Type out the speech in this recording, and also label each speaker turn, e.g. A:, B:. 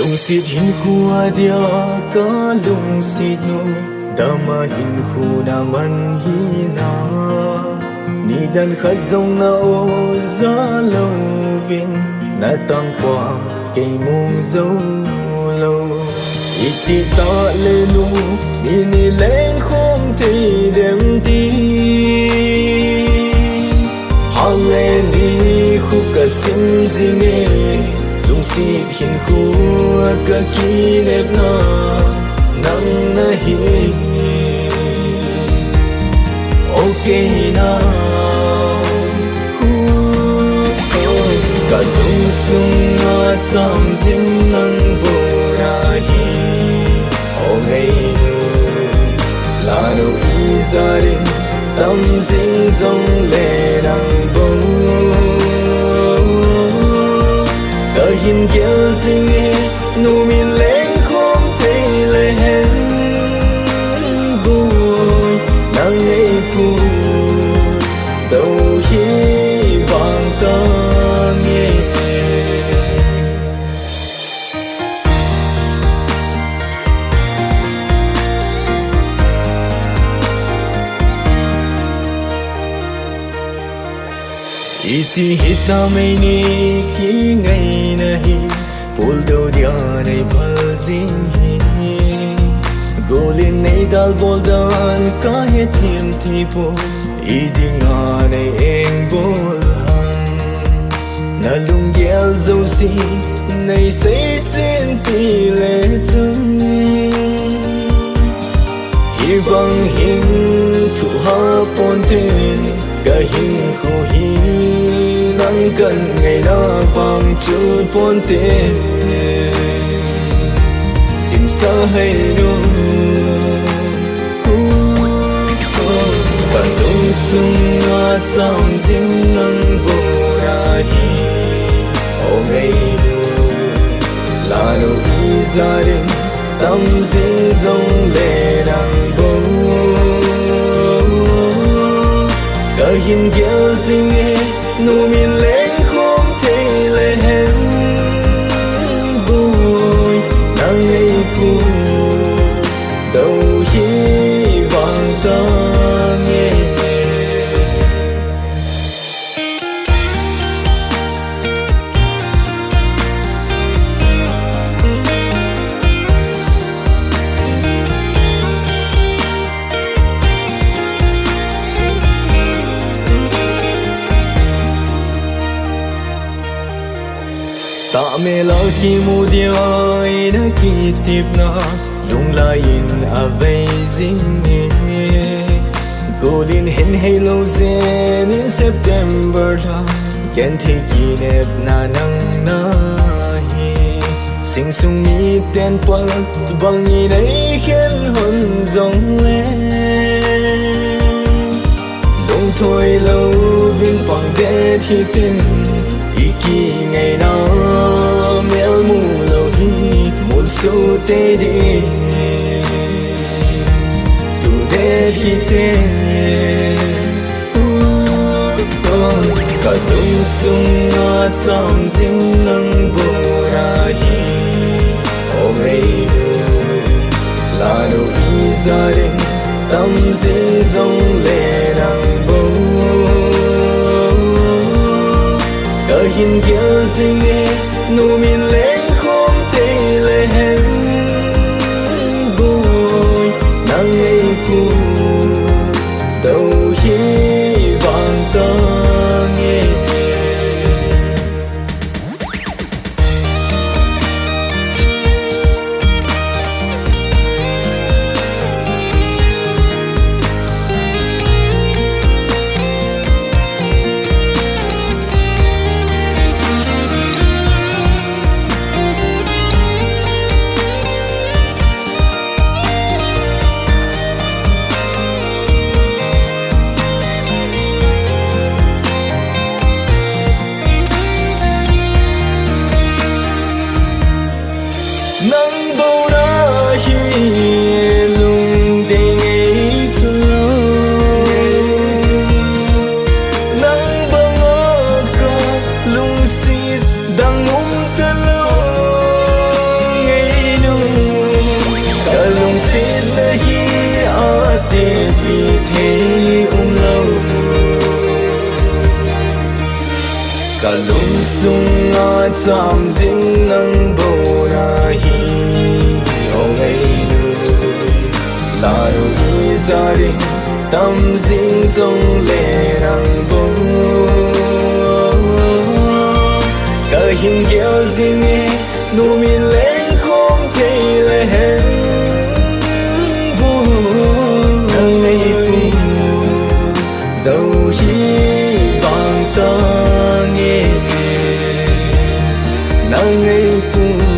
A: lung sit hin khua dia ka lung sit no dama hin khu na man hi na ni dan khat zong na o za lo vin na tang qua cây mung dấu lâu iti ta le nu ni ni lên không thì đêm đi hang lên đi khu cả sim gì nghe lung sit hin khu cả ki nếp na nang na hi okay na cả lung sung na chăm zin nang bo ra hi o ngày nu la no izare tâm zin zong le nang bo cả hin kia zin nu min lên không thấy le hen bùi nang ngày pu đâu hi vang ta nghe iti hita mai ni ki ngai nahi pul do dia nei phal jin hi golin nei dal bol dan ka he thim thi po idinga nei eng bol han na lung gel zo si nei sei chin ti le chun hi bang hin thu ha pon te ga hin khu hi nắng gần ngày đó vàng chút bốn tên sim sa hay nu cả lung sung na chăm zin nang bo ra hi o ngày nu la no izare tâm zin zong le nang bo cả hin gel zin nu min lên không thấy le hen bùi nang ngày pu đâu hi vang ta nghe ta me la ki mu dia ina ki tip na lung la in a ve zing ne golin hin halo zen in September la ken the ki nep na nang na hi sing sung mi ten pal bang ni nei khen hon zong le lung thoi lo vin pang de thi tin iki ngày nào mel mu lo hi mul so te de tu de hi te cả lung sung na chăm zin nang bo ra hi o ngày nu la no izare tâm zin zong le nang bo cả hin kia zin nu min lên không thấy le hen bùi nang ngày pu đâu hi vang ta nghe cả lung sung ngã chạm dính nắng bầu na hi ô ngày nữa là đồ ý gia đình tâm dính sông lệ nắng bầu cả hình kéo dính nghe nụ mình lên không thể lại hết nắng ngày buồn đâu hi bằng ta nghe nắng ngày buồn